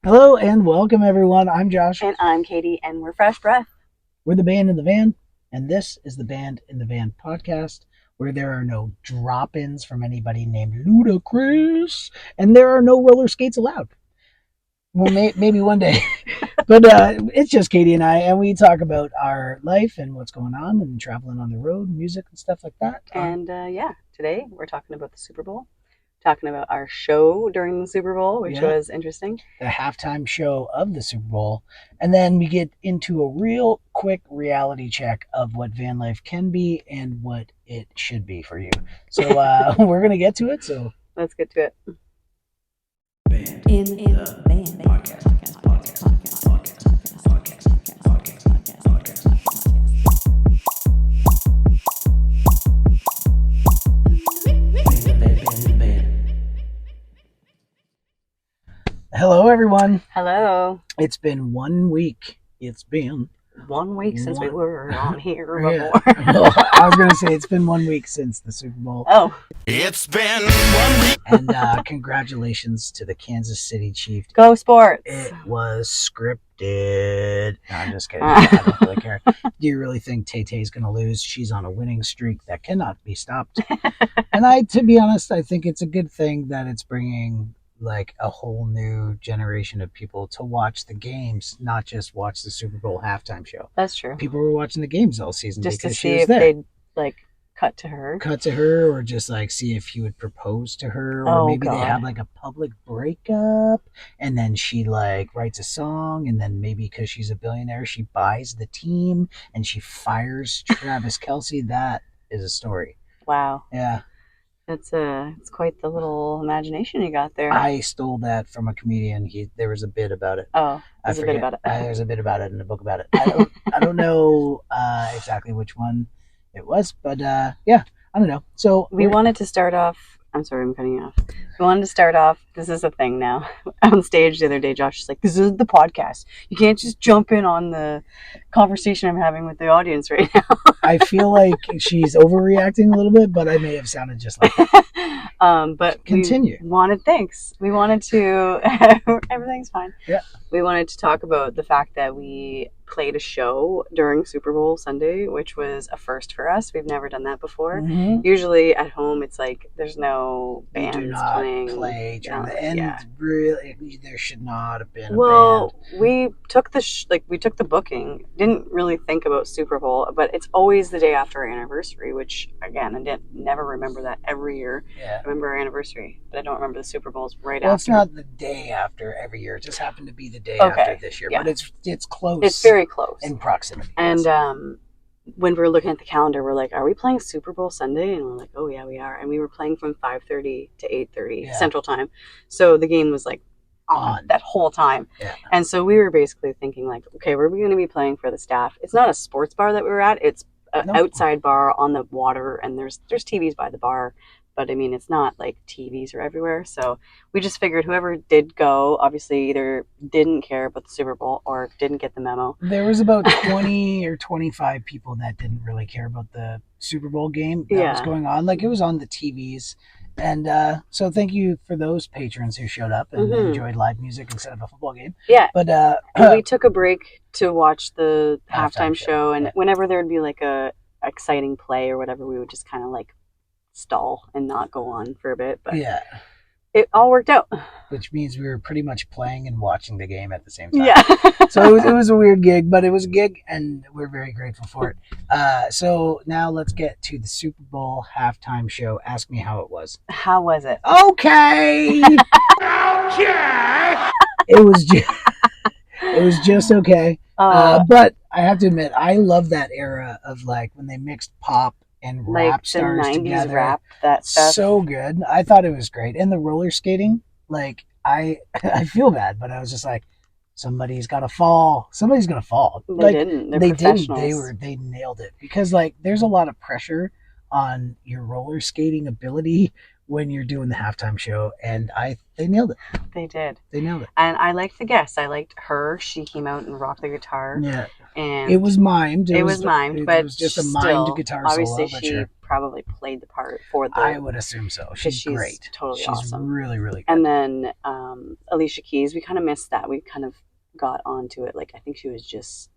Hello and welcome, everyone. I'm Josh. And I'm Katie, and we're Fresh Breath. We're the Band in the Van, and this is the Band in the Van podcast, where there are no drop-ins from anybody named Ludacris, and there are no roller skates allowed. Well, maybe one day, but it's just Katie and I, and we talk about our life and what's going on, and traveling on the road, music and stuff like that. And today we're talking about the Super Bowl. Talking about our show during the Super Bowl, which was interesting. The halftime show of the Super Bowl. And then we get into a real quick reality check of what van life can be and what it should be for you. So we're going to get to it. So let's get to it. Band in the Van podcast. Hello, everyone. Hello. It's been 1 week. It's been 1 week since we were on here before. Well, I was going to say it's been 1 week since the Super Bowl. Oh. It's been 1 week. And congratulations to the Kansas City Chiefs. Go Sports. It was scripted. No, I'm just kidding. I don't really care. Do you really think Tay-Tay's going to lose? She's on a winning streak that cannot be stopped. And to be honest, I think it's a good thing that it's bringing like a whole new generation of people to watch the games, not just watch the Super Bowl halftime show. That's true. People were watching the games all season just because to see if they'd cut to her, or just see if he would propose to her, or maybe they have a public breakup, and then she writes a song, and then maybe because she's a billionaire, she buys the team and she fires Travis Kelce. That is a story. Wow. Yeah. It's quite the little imagination you got there. I stole that from a comedian. There was a bit about it. Oh, there's a bit about it. There's a bit about it in a book about it. I don't know exactly which one it was, but I don't know. So we wanted to start off. I'm sorry, I'm cutting you off. We wanted to start off. This is a thing now. On stage the other day, Josh is like, "This is the podcast. You can't just jump in on the conversation I'm having with the audience right now." I feel like she's overreacting a little bit, but I may have sounded just like that. But continue. We wanted to. Everything's fine. Yeah. We wanted to talk about the fact that we played a show during Super Bowl Sunday, which was a first for us. We've never done that before. Mm-hmm. Usually at home, it's there's no bands do not playing. Play during the end. Yeah. Really, there should not have been. Well, we took we took the booking. Didn't really think about Super Bowl, but it's always the day after our anniversary. Which again, I never remember that every year. Yeah. I remember our anniversary, but I don't remember the Super Bowl's right after. Well, it's not the day after everter year. It just happened to be the day after this year. Yeah. But it's close. It's very close in proximity. And when we were looking at the calendar, we're like, "Are we playing Super Bowl Sunday?" And we're like, "Oh yeah, we are." And we were playing from 5:30 to 8:30 Central Time, so the game was on that whole time. Yeah. And so we were basically thinking okay, we're going to be playing for the staff. It's not a sports bar that we were at. It's an outside bar on the water, and there's TVs by the bar. But I mean, it's not TVs are everywhere. So we just figured whoever did go, obviously either didn't care about the Super Bowl or didn't get the memo. There was about 20 or 25 people that didn't really care about the Super Bowl game that was going on. It was on the TVs. And so thank you for those patrons who showed up and enjoyed live music instead of a football game. Yeah. But we took a break to watch the halftime show. And whenever there would be a exciting play or whatever, we would just kind of stall and not go on for a bit, but it all worked out, which means we were pretty much playing and watching the game at the same time. Yeah. So it was a weird gig, but it was a gig and we're very grateful for it. So now let's get to the Super Bowl halftime show. Ask me how it was. How was it? Okay. It was just okay. But I have to admit, I love that era of when they mixed pop and rap stars the 90s together. Rap, that stuff. So good. I thought it was great. And the roller skating, I feel bad, but I was just somebody's got to fall. Somebody's going to fall. They didn't. They're professionals. They nailed it because there's a lot of pressure on your roller skating ability when you're doing the halftime show, and they nailed it. They did. They nailed it. And I liked the guests. I liked her. She came out and rocked the guitar. Yeah. And it was mimed. It was mimed, but it was just a mimed guitar obviously solo. She probably played the part for the. I would assume so. She's great. Totally she's awesome. Really, really good. And then Alicia Keys, we kind of missed that. We kind of got onto it. Like I think she was just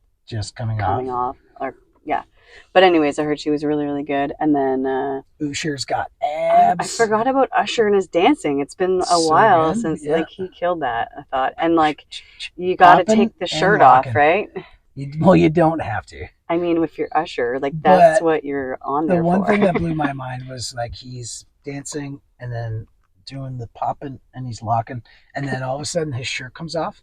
coming off. Or yeah. But anyways, I heard she was really, really good. And then Usher's got abs. I forgot about Usher and his dancing. It's been a while since like he killed that, I thought. And like you got to take the shirt off, right? You don't have to. I mean, if you're Usher, like that's what you're on there for. The one thing that blew my mind was like he's dancing and then doing the popping and he's locking, and then all of a sudden his shirt comes off,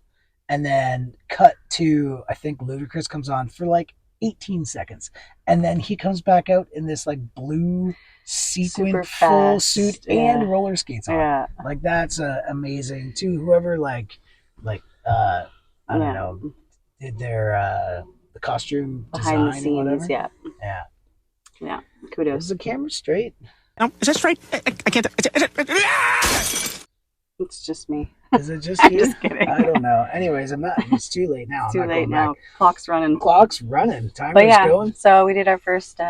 and then cut to I think Ludacris comes on for like 18 seconds, and then he comes back out in this like blue sequin full suit and roller skates on. Yeah. Like that's amazing too. Whoever like I don't know did their the costume behind design the scenes, or whatever. Yeah. Kudos. Is the camera straight? Is that straight? I can't. It's just me. Is it just you? Just kidding. I don't know. Anyways, it's too late now. It's too late now. Clock's running. Timer's going. So we did our first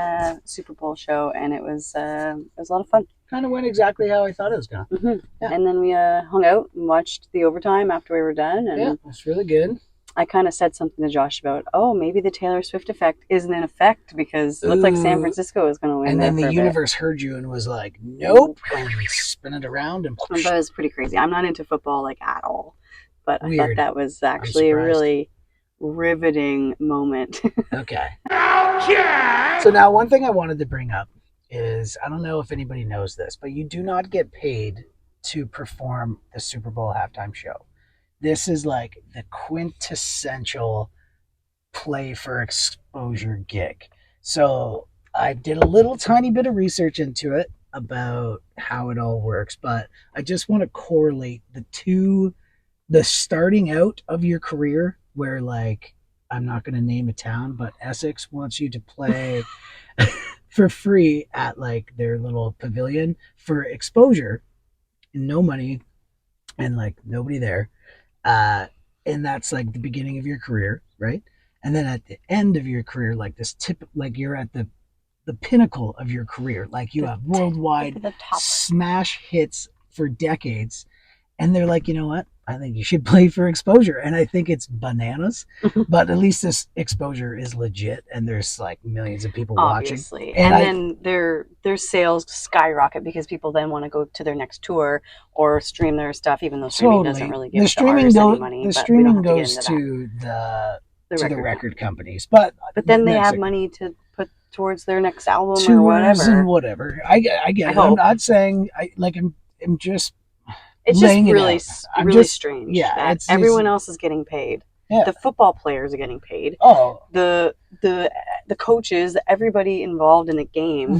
Super Bowl show, and it was a lot of fun. Kind of went exactly how I thought it was going. Mm-hmm. Yeah. And then we hung out and watched the overtime after we were done. And it was really good. I kind of said something to Josh about, maybe the Taylor Swift effect isn't in effect because it looked like San Francisco was going to win. And then the universe heard you and was like, nope, and spin it around. And that was pretty crazy. I'm not into football like at all, but I thought that was actually a really riveting moment. Okay. So now one thing I wanted to bring up is, I don't know if anybody knows this, but you do not get paid to perform the Super Bowl halftime show. This is like the quintessential play for exposure gig. So I did a little tiny bit of research into it about how it all works, but I just want to correlate the starting out of your career where, like, I'm not going to name a town, but Essex wants you to play for free at like their little pavilion for exposure, no money and like nobody there. And that's like the beginning of your career, right? And then at the end of your career, like like you're at the pinnacle of your career, like you have worldwide smash hits for decades, and they're like, you know what? I think you should play for exposure, and I think it's bananas. But at least this exposure is legit, and there's like millions of people watching. And then their sales skyrocket because people then want to go to their next tour or stream their stuff, even though streaming doesn't really give the artists any money. The streaming goes to the record companies, but then they have money to put towards their next album or whatever. And whatever. I get it. I'm not saying I'm just. It's just really strange. Yeah, everyone else is getting paid. Yeah. The football players are getting paid. Oh, the coaches, everybody involved in the game.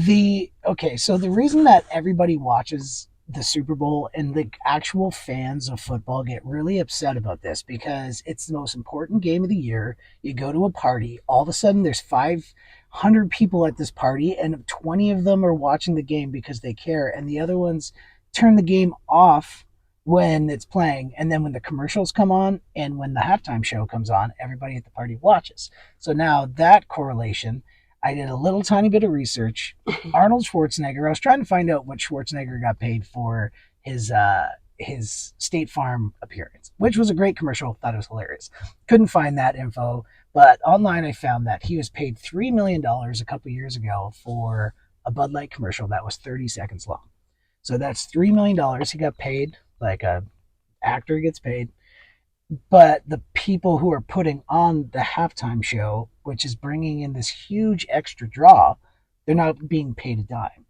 So the reason that everybody watches the Super Bowl and the actual fans of football get really upset about this because it's the most important game of the year. You go to a party, all of a sudden there's 500 people at this party, and 20 of them are watching the game because they care, and the other ones turn the game off when it's playing, and then when the commercials come on and when the halftime show comes on, everybody at the party watches. So now that correlation, I did a little tiny bit of research. Arnold Schwarzenegger, I was trying to find out what Schwarzenegger got paid for his State Farm appearance, which was a great commercial. Thought it was hilarious. Couldn't find that info, but online I found that he was paid $3 million a couple years ago for a Bud Light commercial that was 30 seconds long. So that's $3 million he got paid, like a actor gets paid. But the people who are putting on the halftime show, which is bringing in this huge extra draw, they're not being paid a dime.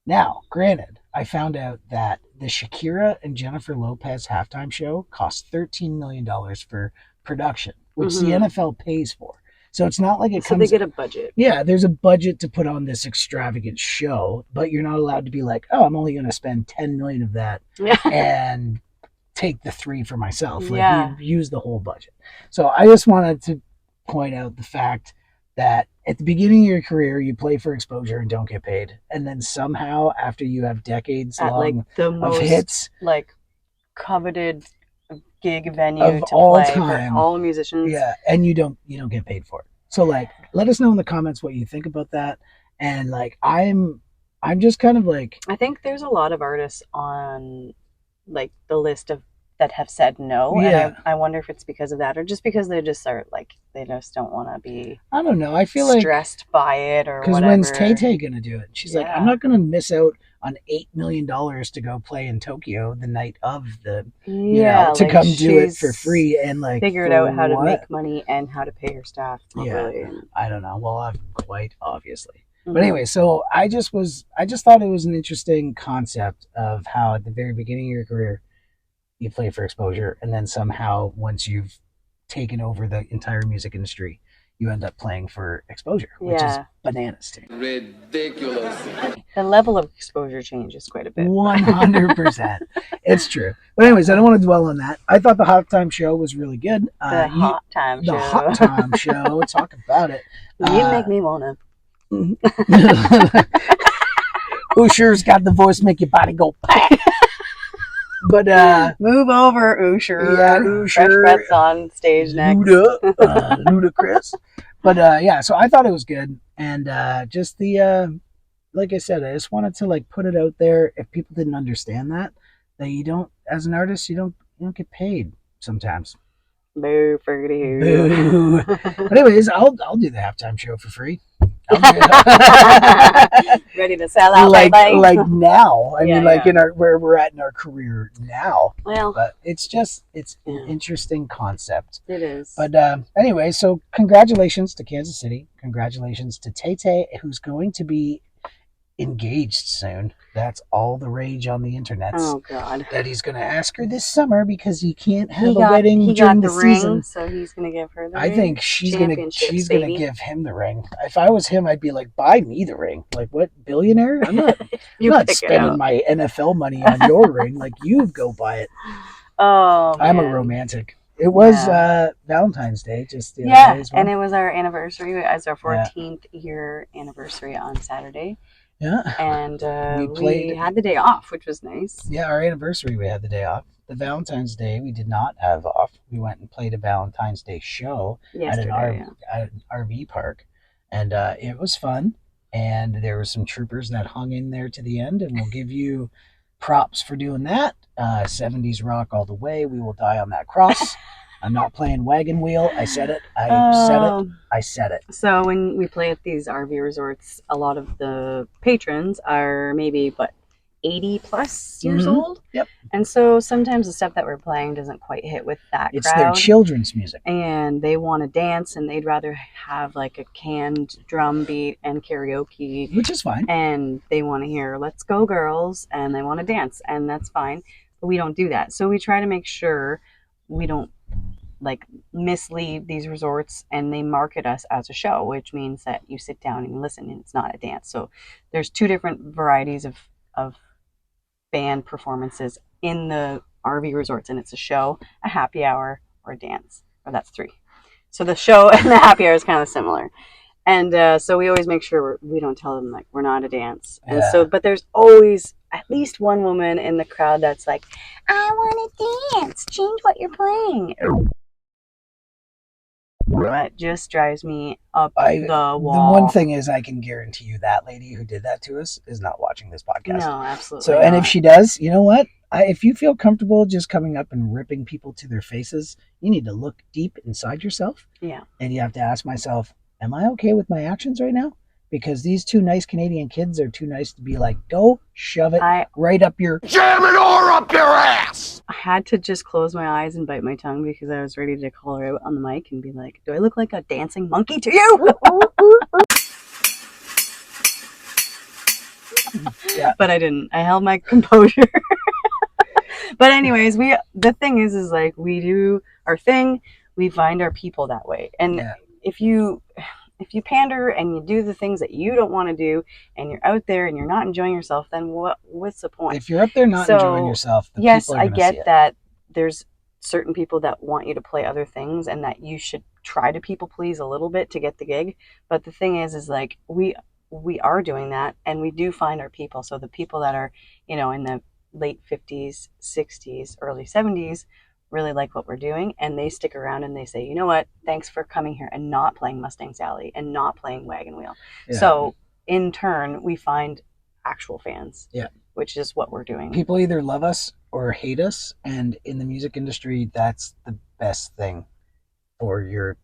Now, granted, I found out that the Shakira and Jennifer Lopez halftime show cost $13 million for production, which the NFL pays for. So it's not like So they get a budget. Yeah, there's a budget to put on this extravagant show, but you're not allowed to be like, oh, I'm only going to spend $10 million of that and take the 3 for myself. Like, you use the whole budget. So I just wanted to point out the fact that at the beginning of your career you play for exposure and don't get paid, and then somehow after you have decades at long like the most hits, like coveted gig venue of to all play time, for all musicians. yeah, and you don't get paid for it. So like, let us know in the comments what you think about that. And like, I'm just kind of like, I think there's a lot of artists on like the list of that have said no, yeah, and I wonder if it's because of that or just because they just are like they just don't want to be, I don't know. I feel stressed by it or because whatever. when's Tay Tay gonna do it? She's like, I'm not gonna miss out on $8 million to go play in Tokyo the night of the, to like, come do it for free and like figured out how to make money and how to pay her staff properly. Yeah, I don't know. Well, quite obviously. But anyway, so I just thought it was an interesting concept of how at the very beginning of your career you play for exposure, and then somehow once you've taken over the entire music industry, you end up playing for exposure, which is bananas to me. Ridiculous. The level of exposure changes quite a bit. 100%. It's true. But anyways, I don't want to dwell on that. I thought the Hot Time Show was really good. The Hot Time Show. Talk about it. You make me wanna. Usher's got the voice, make your body go pat. But move over, Usher. Yeah, Usher. Fresh Breath's on stage next. Ludacris. But yeah, so I thought it was good, and just the like I said, I just wanted to like put it out there. If people didn't understand that you don't, as an artist, you don't get paid sometimes. Boo, friggity boo. But anyways, I'll do the halftime show for free. Ready to sell out, like now. I mean, like in our where we're at in our career now. Well, but it's an interesting concept. It is. But anyway, so congratulations to Kansas City. Congratulations to Tay Tay, who's going to be engaged soon. That's all the rage on the internet. Oh God! That he's going to ask her this summer because he can't have a wedding during the season. Ring, so he's going to give her the ring. I think she's going to give him the ring. If I was him, I'd be like, buy me the ring. Like, what, billionaire? I'm not spending my NFL money on your ring. Like, you go buy it. Oh, man. I'm a romantic. It was Valentine's Day just the other day as well. And it was our anniversary. It was our 14th year anniversary on Saturday. Yeah. And we had the day off, which was nice. Yeah, our anniversary, we had the day off. The Valentine's Day, we did not have off. We went and played a Valentine's Day show at an RV park. And it was fun. And there were some troopers that hung in there to the end. And we'll give you props for doing that. 70s rock all the way. We will die on that cross. I'm not playing wagon wheel. I said it. I said it. So when we play at these RV resorts, a lot of the patrons are maybe 80 plus years old. Yep. And so sometimes the stuff that we're playing doesn't quite hit with that It's their children's music. And they want to dance, and they'd rather have like a canned drum beat and karaoke. Which is fine. And they want to hear Let's Go Girls, and they want to dance, and that's fine. But we don't do that. So we try to make sure we don't like mislead these resorts, and they market us as a show, which means that you sit down and you listen, and it's not a dance. So there's two different varieties of band performances in the RV resorts, and it's a show, a happy hour, or a dance, or that's three. So the show and the happy hour is kind of similar. And so we always make sure we don't tell them like we're not a dance. And so, but there's always at least one woman in the crowd that's like, I want to dance, change what you're playing. That just drives me up the wall. The one thing is, I can guarantee you that lady who did that to us is not watching this podcast. No, absolutely. So, and if she does, you know what? If you feel comfortable just coming up and ripping people to their faces, you need to look deep inside yourself. Yeah. And you have to ask myself, am I okay with my actions right now? Because these two nice Canadian kids are too nice to be like, go shove it right up your... Jam it or up your ass! I had to just close my eyes and bite my tongue because I was ready to call her out on the mic and be like, do I look like a dancing monkey to you? Yeah. But I didn't. I held my composure. But anyways, the thing is like, we do our thing. We find our people that way. And if you pander and you do the things that you don't want to do, and you're out there and you're not enjoying yourself, then what's the point? If you're up there not enjoying yourself, yes, I get that there's certain people that want you to play other things and that you should try to people please a little bit to get the gig. But the thing is like we are doing that, and we do find our people. So the people that are, you know, in the late 50s, 60s, early 70s really like what we're doing, and they stick around and they say, you know what, thanks for coming here and not playing Mustang Sally and not playing Wagon Wheel. Yeah. So in turn, we find actual fans. Yeah. Which is what we're doing. People either love us or hate us, and in the music industry, that's the best thing for your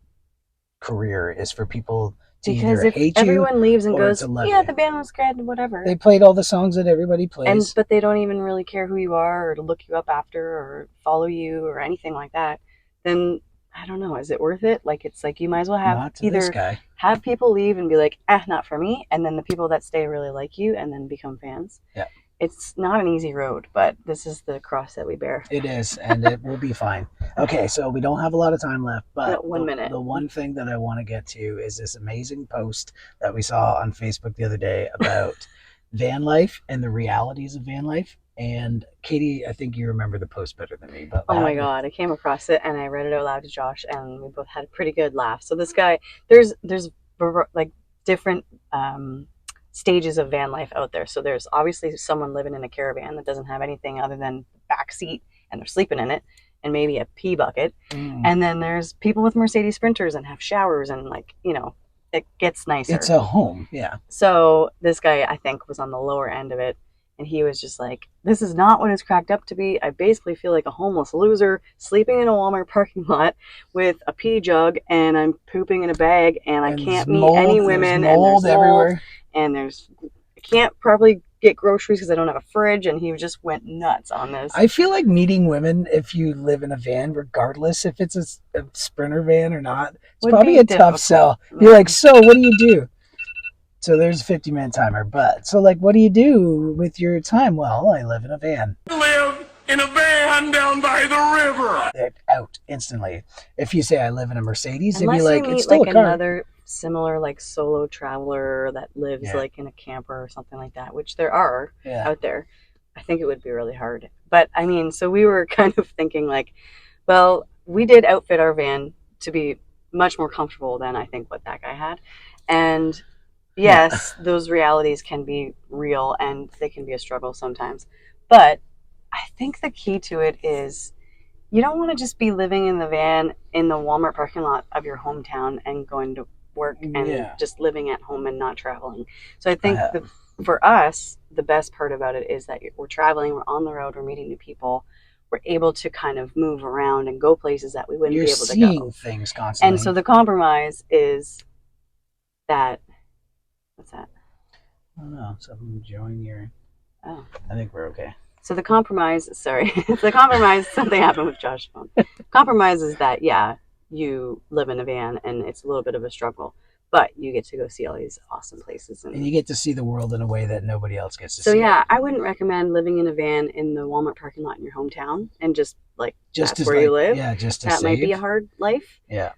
career, is for people to because either if hate everyone you leaves and or goes, to love yeah, you. the band was good, whatever. They played all the songs that everybody plays, but they don't even really care who you are or to look you up after or follow you or anything like that. Then I don't know, is it worth it? Like, it's like you might as well have either have people leave and be like, not for me, and then the people that stay really like you and then become fans. Yeah. It's not an easy road, but this is the cross that we bear. It is, and it will be fine. Okay, so we don't have a lot of time left, but 1 minute. The one thing that I want to get to is this amazing post that we saw on Facebook the other day about van life and the realities of van life. And Katie, I think you remember the post better than me. But oh my God, I came across it and I read it out loud to Josh, and we both had a pretty good laugh. So this guy, there's like different stages of van life out there. So there's obviously someone living in a caravan that doesn't have anything other than the back seat, and they're sleeping in it, and maybe a pee bucket. And then there's people with Mercedes Sprinters and have showers, and like, you know, it gets nicer. It's a home, yeah. So this guy, I think, was on the lower end of it, and he was just like, this is not what it's cracked up to be. I basically feel like a homeless loser sleeping in a Walmart parking lot with a pee jug, and I'm pooping in a bag, and I can't meet any women, and there's mold everywhere. And I can't probably get groceries because I don't have a fridge, and he just went nuts on this. I feel like meeting women, if you live in a van, regardless if it's a Sprinter van or not, it's probably a tough sell. You're like, so what do you do? So there's a 50-man timer, but so like, what do you do with your time? Well, I live in a van. Live in a van down by the river. They're out instantly. If you say I live in a Mercedes, they'd be like, it's still like a car. Another similar like solo traveler that lives like in a camper or something like that, which there are out there. I think it would be really hard. But I mean, so we were kind of thinking like, well, we did outfit our van to be much more comfortable than I think what that guy had. And yes, those realities can be real and they can be a struggle sometimes. But I think the key to it is you don't want to just be living in the van in the Walmart parking lot of your hometown and going to work and just living at home and not traveling. So I think for us, the best part about it is that we're traveling, we're on the road, we're meeting new people, we're able to kind of move around and go places that we wouldn't be able to go. You're seeing things constantly. And so the compromise is that, what's that? I don't know, something join your... Oh. I think we're okay. So the compromise, something happened with Josh's phone. Compromise is that, you live in a van and it's a little bit of a struggle, but you get to go see all these awesome places. And you get to see the world in a way that nobody else gets to see. So yeah, I wouldn't recommend living in a van in the Walmart parking lot in your hometown and just that's where you live. Yeah, just to that might be a hard life. Yeah.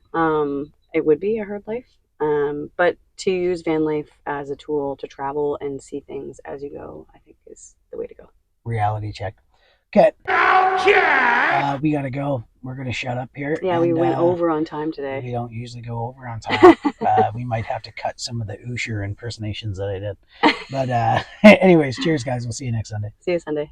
It would be a hard life. But to use van life as a tool to travel and see things as you go, I think is the way to go. Reality check. Okay. We gotta go. We're gonna shut up here. Yeah, we went over on time today. We don't usually go over on time. We might have to cut some of the Usher impersonations that I did. But anyways, cheers guys. We'll see you next Sunday. See you Sunday.